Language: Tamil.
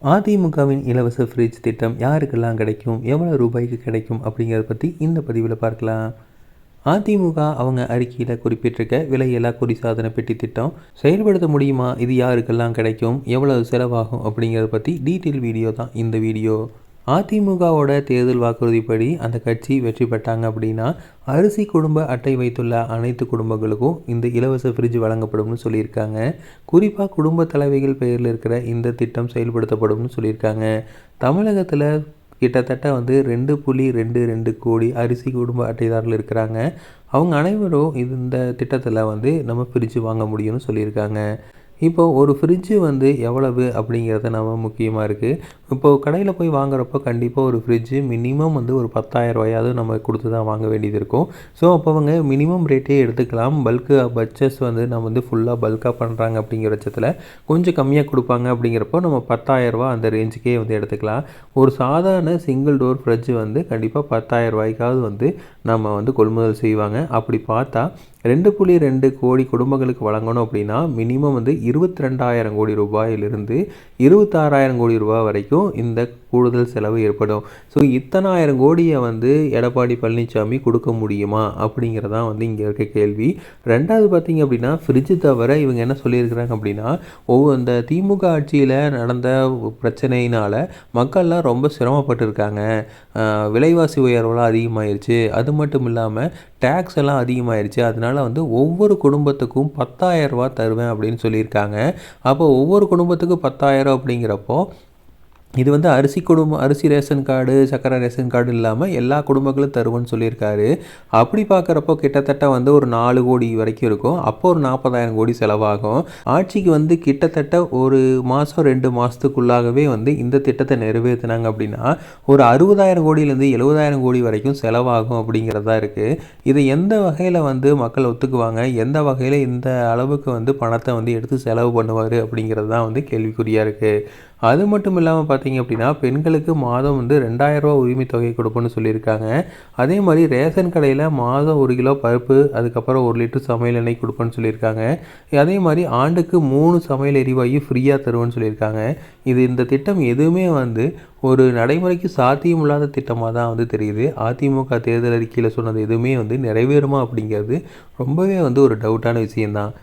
அதிமுகவின் இலவச ஃப்ரிட்ஜ் திட்டம் யாருக்கெல்லாம் கிடைக்கும், எவ்வளோ ரூபாய்க்கு கிடைக்கும் அப்படிங்கிறத பற்றி இந்த பதிவில் பார்க்கலாம். அதிமுக அவங்க அறிக்கையில் குறிப்பிட்டிருக்க விலையில்லா குடிசாதன பெட்டி திட்டம் செயல்படுத்த முடியுமா, இது யாருக்கெல்லாம் கிடைக்கும், எவ்வளவு செலவாகும் அப்படிங்கிறத பற்றி டீட்டெயில் வீடியோ தான் இந்த வீடியோ. அதிமுகவோட தேர்தல் வாக்குறுதிப்படி அந்த கட்சி வெற்றி பெற்றாங்க அப்படின்னா அரிசி குடும்ப அட்டை வைத்துள்ள அனைத்து குடும்பங்களுக்கும் இந்த இலவச ஃப்ரிட்ஜ் வழங்கப்படும்னு சொல்லியிருக்காங்க. குறிப்பாக குடும்ப தலைவிகள் பெயரில் இருக்கிற இந்த திட்டம் செயல்படுத்தப்படும்னு சொல்லியிருக்காங்க. தமிழகத்தில் கிட்டத்தட்ட 2.22 கோடி அரிசி குடும்ப அட்டைதாரர்கள் இருக்கிறாங்க. அவங்க அனைவரும் இந்த திட்டத்தில் நம்ம ஃப்ரிட்ஜ் வாங்க முடியும்னு சொல்லியிருக்காங்க. இப்போது ஒரு ஃப்ரிட்ஜு எவ்வளவு அப்படிங்கிறது நம்ம முக்கியமாக இருக்குது. இப்போது கடையில் போய் வாங்குறப்போ கண்டிப்பாக ஒரு ஃப்ரிட்ஜு மினிமம் ஒரு 10,000 ரூபாயாவது நம்ம கொடுத்து தான் வாங்க வேண்டியது இருக்கும். ஸோ அப்போ அவங்க மினிமம் ரேட்டே எடுத்துக்கலாம். பல்க்கு பட்ஜெட்ஸ் நம்ம ஃபுல்லாக பல்காக பண்ணுறாங்க அப்படிங்கிற பட்சத்தில் கொஞ்சம் கம்மியாக கொடுப்பாங்க. அப்படிங்கிறப்போ நம்ம 10,000 ரூபா அந்த ரேஞ்சுக்கே எடுத்துக்கலாம். ஒரு சாதாரண சிங்கிள் டோர் ஃப்ரிட்ஜு கண்டிப்பாக 10,000 ரூபாய்க்காவது நம்ம கொள்முதல் செய்வாங்க. அப்படி பார்த்தா 2.2 கோடி குடும்பங்களுக்கு வழங்கணும் அப்படின்னா மினிமம் 22,000 கோடி ரூபாயிலிருந்து 26,000 கோடி ரூபாய் வரைக்கும் இந்த கூடுதல் செலவு ஏற்படும். ஸோ இத்தனை ஆயிரம் கோடியை எடப்பாடி பழனிசாமி கொடுக்க முடியுமா அப்படிங்கிறதான் இங்கே இருக்க கேள்வி. ரெண்டாவது பார்த்தீங்க அப்படின்னா ஃப்ரிட்ஜு தவிர இவங்க என்ன சொல்லியிருக்கிறாங்க அப்படின்னா இந்த திமுக ஆட்சியில் நடந்த பிரச்சனையினால் மக்கள்லாம் ரொம்ப சிரமப்பட்டுருக்காங்க. விலைவாசி உயர்வெல்லாம் அதிகமாகிருச்சு. அது மட்டும் இல்லாமல் டேக்ஸ் எல்லாம் அதிகமாகிருச்சு. அதனால் ஒவ்வொரு குடும்பத்துக்கும் 10,000 ரூபா தருவேன் அப்படின்னு சொல்லியிருக்காங்க. அப்போ ஒவ்வொரு குடும்பத்துக்கும் 10,000 அப்படிங்கிறப்போ இது அரிசி ரேஷன் கார்டு, சக்கரை ரேஷன் கார்டு இல்லாமல் எல்லா குடும்பங்களும் தருவோன்னு சொல்லியிருக்காரு. அப்படி பார்க்குறப்போ கிட்டத்தட்ட ஒரு 4 கோடி வரைக்கும் இருக்கும். அப்போ ஒரு 40,000 கோடி செலவாகும். ஆட்சிக்கு கிட்டத்தட்ட ஒரு மாதம் 2 மாதத்துக்குள்ளாகவே இந்த திட்டத்தை நிறைவேற்றினாங்க அப்படின்னா ஒரு 60,000 கோடியிலேருந்து 70,000 கோடி வரைக்கும் செலவாகும் அப்படிங்கிறதா இருக்குது. இதை எந்த வகையில் மக்கள் ஒத்துக்குவாங்க, எந்த வகையில் இந்த அளவுக்கு பணத்தை எடுத்து செலவு பண்ணுவார் அப்படிங்கிறது தான் கேள்விக்குறியாக இருக்குது. அது மட்டும் இல்லாமல் பார்த்தீங்க அப்படின்னா பெண்களுக்கு மாதம் 2,000 ரூபா உரிமை தொகை கொடுப்போன்னு சொல்லியிருக்காங்க. அதே மாதிரி ரேஷன் கடையில் மாதம் 1 கிலோ பருப்பு, அதுக்கப்புறம் 1 லிட்டர் சமையல் எண்ணெய் கொடுப்போன்னு சொல்லியிருக்காங்க. அதே மாதிரி ஆண்டுக்கு 3 சமையல் எரிவாயு ஃப்ரீயாக தருவோன்னு சொல்லியிருக்காங்க. இந்த திட்டம் எதுவுமே ஒரு நடைமுறைக்கு சாத்தியம் இல்லாத திட்டமாக தான் தெரியுது. அதிமுக தேர்தல் அறிக்கையில் சொன்னது எதுவுமே நிறைவேறுமா அப்படிங்கிறது ரொம்பவே ஒரு டவுட்டான விஷயந்தான்.